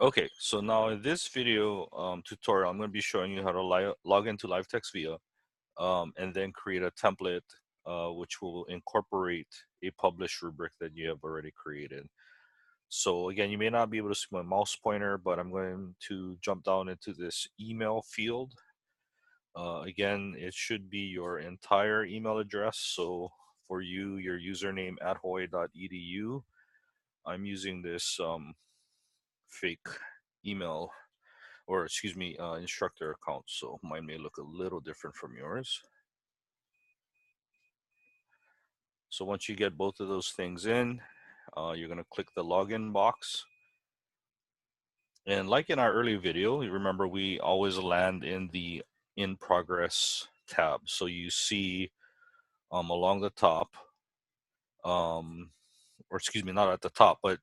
Okay, so now in this video tutorial, I'm going to be showing you how to log into LiveText Via and then create a template which will incorporate a published rubric that you have already created. So again, you may not be able to see my mouse pointer, but I'm going to jump down into this email field. Again, it should be your entire email address. So for you, your username @hoy.edu. I'm using this fake email, or excuse me, instructor account. So mine may look a little different from yours. So once you get both of those things in, you're going to click the login box. And like in our earlier video, you remember we always land in the in progress tab. So you see along the top, or excuse me, not at the top, but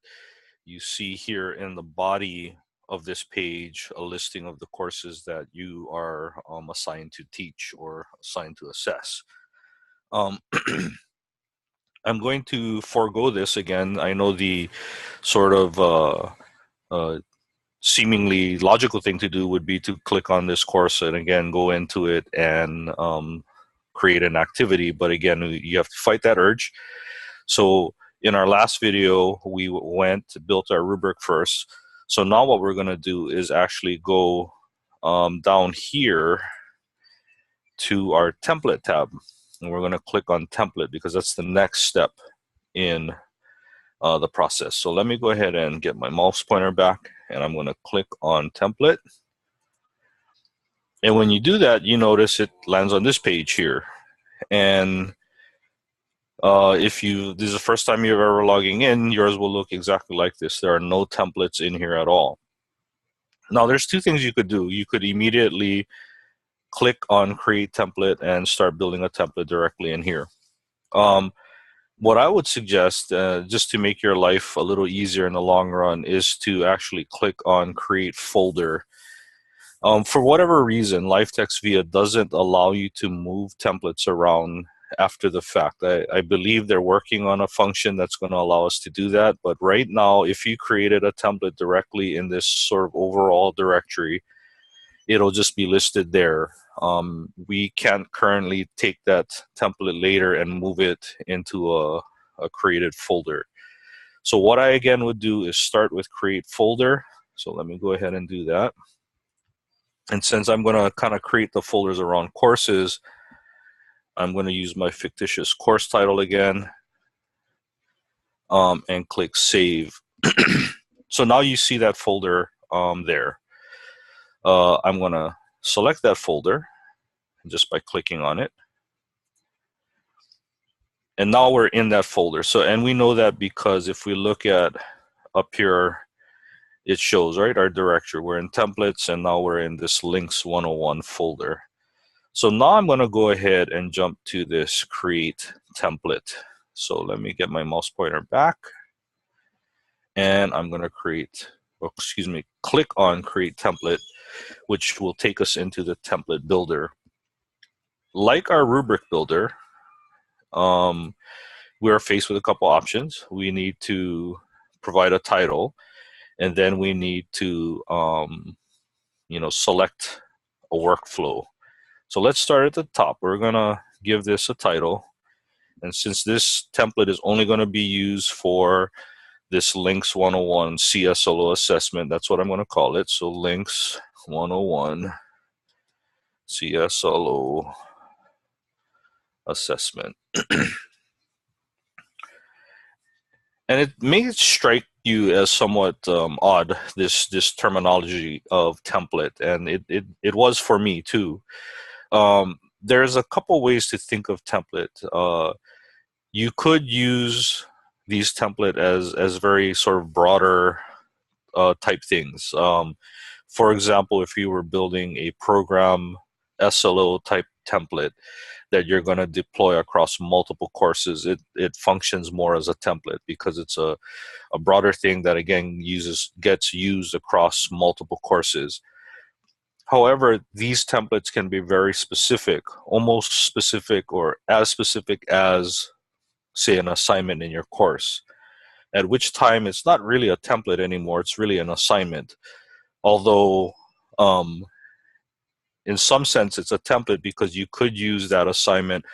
you see here in the body of this page a listing of the courses that you are assigned to teach or assigned to assess. I'm going to forego this again. I know the sort of seemingly logical thing to do would be to click on this course and again go into it and create an activity, but again you have to fight that urge. So in our last video we built our rubric first. So now what we're going to do is actually go down here to our template tab, and we're going to click on template because that's the next step in the process. So let me go ahead and get my mouse pointer back, and I'm going to click on template. And when you do that, you notice it lands on this page here. And if this is the first time you're ever logging in, yours will look exactly like this. There are no templates in here at all. Now there's two things you could do. You could immediately click on create template and start building a template directly in here. What I would suggest, just to make your life a little easier in the long run, is to actually click on create folder. For whatever reason, LiveText Via doesn't allow you to move templates around after the fact. I believe they're working on a function that's going to allow us to do that. But right now, if you created a template directly in this sort of overall directory, it'll just be listed there. We can't currently take that template later and move it into a created folder. So what I again would do is start with create folder. So let me go ahead and do that. And since I'm going to kind of create the folders around courses, I'm going to use my fictitious course title again and click save. So now you see that folder there. I'm going to select that folder just by clicking on it. And now we're in that folder. So, and we know that because if we look at up here, it shows, right, our directory. We're in templates, and now we're in this links 101 folder. So now I'm going to go ahead and jump to this create template. So let me get my mouse pointer back, and I'm going to click on create template, which will take us into the template builder. Like our rubric builder, we are faced with a couple options. We need to provide a title, and then we need to select a workflow. So let's start at the top. We're gonna give this a title, and since this template is only going to be used for this links 101 CSLO assessment, that's what I'm going to call it. So links 101 CSLO assessment. And it may strike you as somewhat odd, this terminology of template, and it was for me too. There's a couple ways to think of template. You could use these template as very sort of broader type things. For example, if you were building a program SLO type template that you're going to deploy across multiple courses, it functions more as a template because it's a broader thing that again gets used across multiple courses. However, these templates can be very specific, almost specific or as specific as, say, an assignment in your course. at which time it's not really a template anymore, it's really an assignment. Although in some sense it's a template because you could use that assignment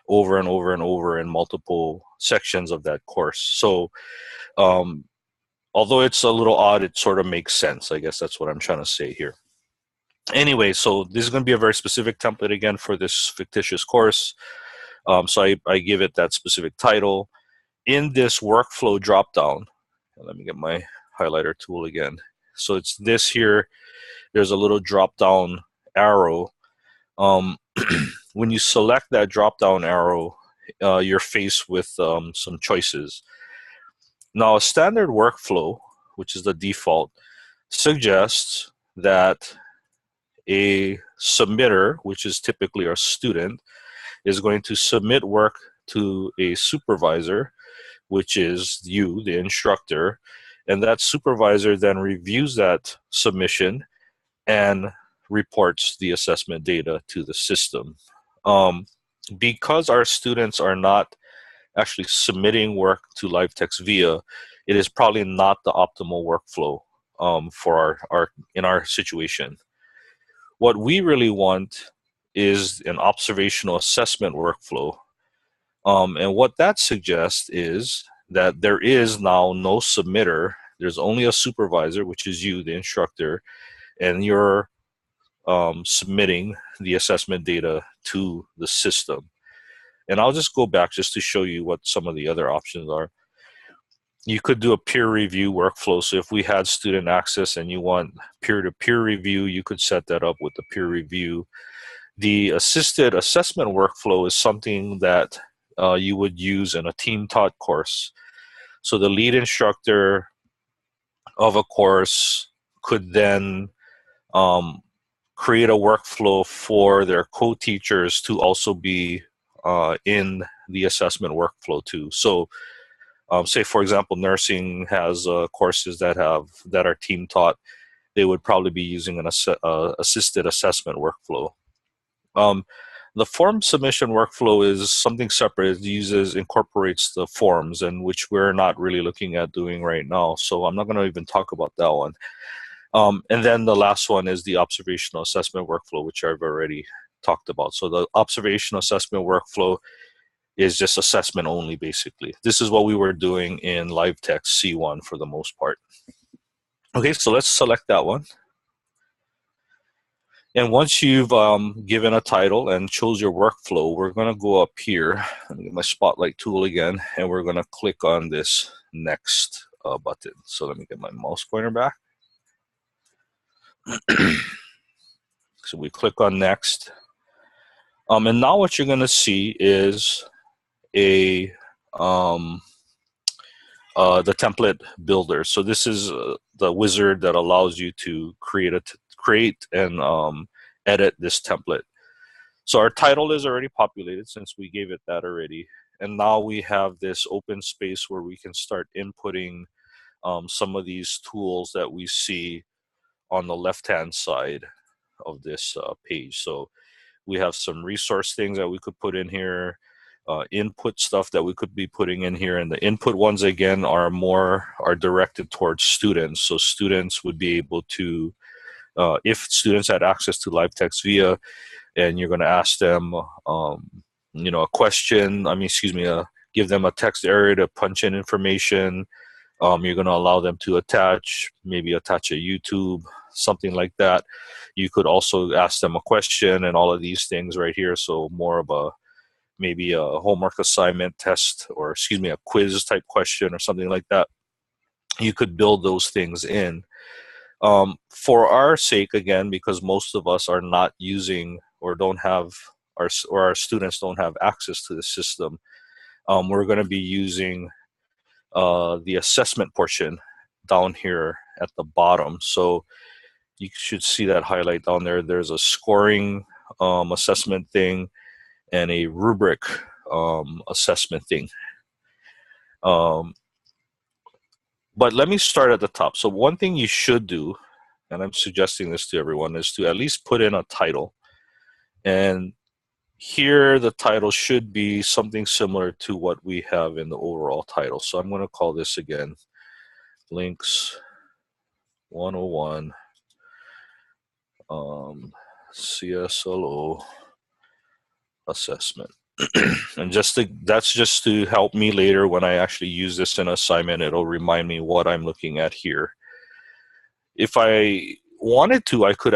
over and over and over in multiple sections of that course. So although it's a little odd, it sort of makes sense. I guess that's what I'm trying to say here. Anyway, so this is going to be a very specific template again for this fictitious course. So I give it that specific title. In this workflow dropdown, let me get my highlighter tool again. So it's this here. There's a little drop-down arrow. When you select that drop-down arrow, you're faced with some choices. Now, a standard workflow, which is the default, suggests that a submitter, which is typically a student, is going to submit work to a supervisor, which is you, the instructor, and that supervisor then reviews that submission and reports the assessment data to the system. Because our students are not actually submitting work to LiveText Via, it is probably not the optimal workflow for in our situation. What we really want is an observational assessment workflow. And what that suggests is that there is now no submitter. There's only a supervisor, which is you, the instructor, and you're submitting the assessment data to the system. And I'll just go back just to show you what some of the other options are. You could do a peer review workflow. So if we had student access and you want peer-to-peer review, you could set that up with the peer review. The assisted assessment workflow is something that you would use in a team taught course. So the lead instructor of a course could then create a workflow for their co-teachers to also be in the assessment workflow too. So say for example, nursing has courses that are team taught. They would probably be using an assisted assessment workflow. The form submission workflow is something separate. It incorporates the forms, and which we're not really looking at doing right now. So I'm not going to even talk about that one. And then the last one is the observational assessment workflow, which I've already talked about. So the observational assessment workflow is just assessment only, basically. This is what we were doing in LiveText C1 for the most part. Okay, so let's select that one. And once you've given a title and chose your workflow, we're going to go up here. Let me get my spotlight tool again, and we're going to click on this next button. So let me get my mouse pointer back. So we click on next. And now what you're going to see is the template builder. So this is the wizard that allows you to create and edit this template. So our title is already populated since we gave it that already. And now we have this open space where we can start inputting some of these tools that we see on the left-hand side of this page. So we have some resource things that we could put in here, input stuff that we could be putting in here, and the input ones again are directed towards students. So students would be able to, if students had access to LiveText Via, and you're going to ask them, a question. Give them a text area to punch in information. You're going to allow them to maybe attach a YouTube, something like that. You could also ask them a question and all of these things right here. So more of maybe a homework assignment test, or a quiz type question or something like that. You could build those things in. For our sake, again, because most of us are not using or don't have our students don't have access to the system, we're going to be using the assessment portion down here at the bottom. So you should see that highlight down there. There's a scoring assessment thing and a rubric assessment thing. But let me start at the top. So one thing you should do, and I'm suggesting this to everyone, is to at least put in a title. And here the title should be something similar to what we have in the overall title. So I'm going to call this again Links 101 CSLO assessment. And that's just to help me later when I actually use this in assignment. It'll remind me what I'm looking at here. If I wanted to, I could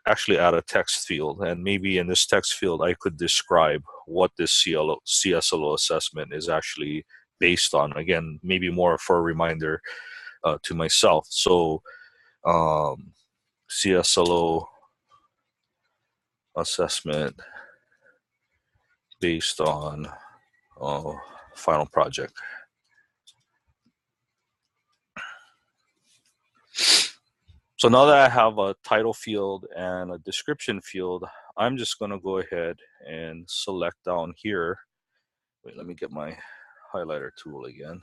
actually add a text field, and maybe in this text field I could describe what this CSLO assessment is actually based on. Again, maybe more for a reminder to myself. So CSLO assessment based on final project. So now that I have a title field and a description field, I'm just going to go ahead and select down here. Wait, let me get my highlighter tool again.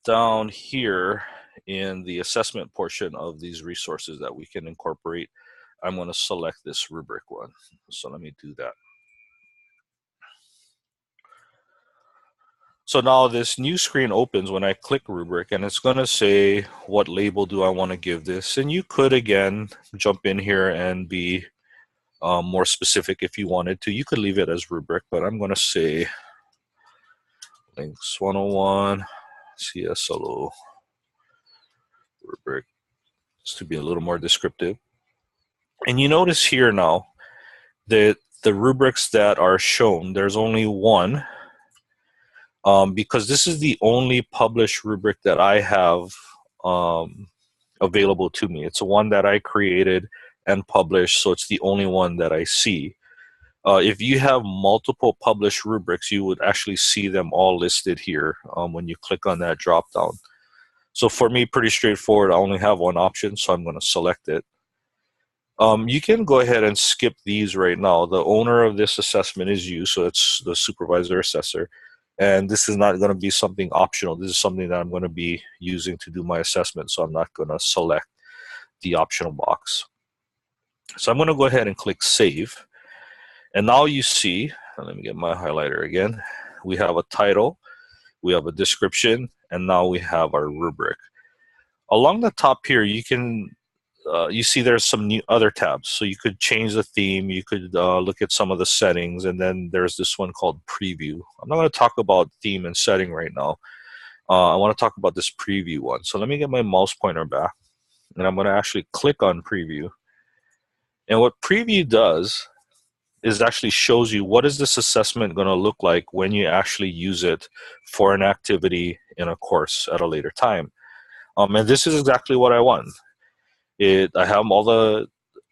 Down here in the assessment portion of these resources that we can incorporate, I'm going to select this rubric one. So let me do that. So now this new screen opens when I click rubric, and it's going to say what label do I want to give this. And you could again jump in here and be more specific if you wanted to. You could leave it as rubric, but I'm going to say Links 101 CSLO rubric, just to be a little more descriptive. And you notice here now that the rubrics that are shown, there's only one. Because this is the only published rubric that I have available to me. It's one that I created and published, so it's the only one that I see. If you have multiple published rubrics, you would actually see them all listed here when you click on that drop down. So for me, pretty straightforward. I only have one option, so I'm going to select it. You can go ahead and skip these right now. The owner of this assessment is you, so it's the supervisor assessor. And this is not going to be something optional. This is something that I'm going to be using to do my assessment, so I'm not going to select the optional box. So I'm going to go ahead and click Save. And now you see, let me get my highlighter again, we have a title, we have a description, and now we have our rubric. Along the top here, you can you see there's some new other tabs. So you could change the theme, you could look at some of the settings, and then there's this one called Preview. I'm not going to talk about theme and setting right now. I want to talk about this Preview one. So let me get my mouse pointer back, and I'm going to actually click on Preview. And what Preview does is actually shows you what is this assessment going to look like when you actually use it for an activity in a course at a later time. And this is exactly what I want. I have all the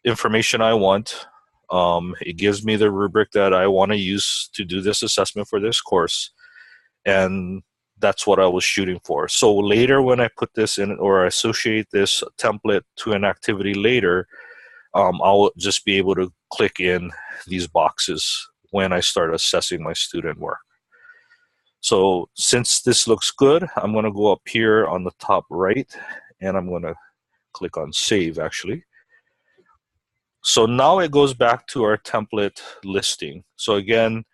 information I want. It gives me the rubric that I want to use to do this assessment for this course. And that's what I was shooting for. So later when I put this in or associate this template to an activity later, I'll just be able to click in these boxes when I start assessing my student work. So since this looks good, I'm going to go up here on the top right, and I'm going to click on Save actually. So now it goes back to our template listing. So again,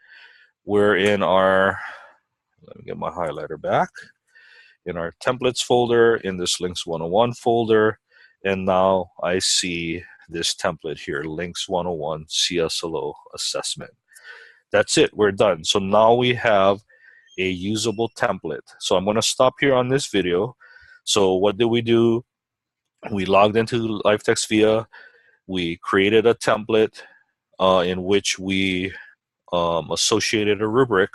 we're in our, let me get my highlighter back, in our templates folder, in this Links 101 folder, and now I see this template here, Links 101 CSLO assessment. That's it, we're done. So now we have a usable template. So I'm going to stop here on this video. So what did we do? We logged into LiveText Via. We created a template in which we associated a rubric,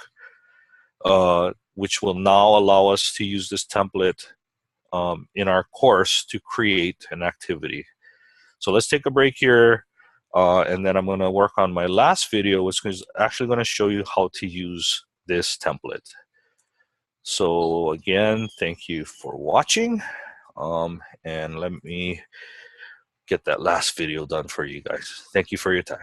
which will now allow us to use this template in our course to create an activity. So let's take a break here, and then I'm going to work on my last video, which is actually going to show you how to use this template. So again, thank you for watching. And let me get that last video done for you guys. Thank you for your time.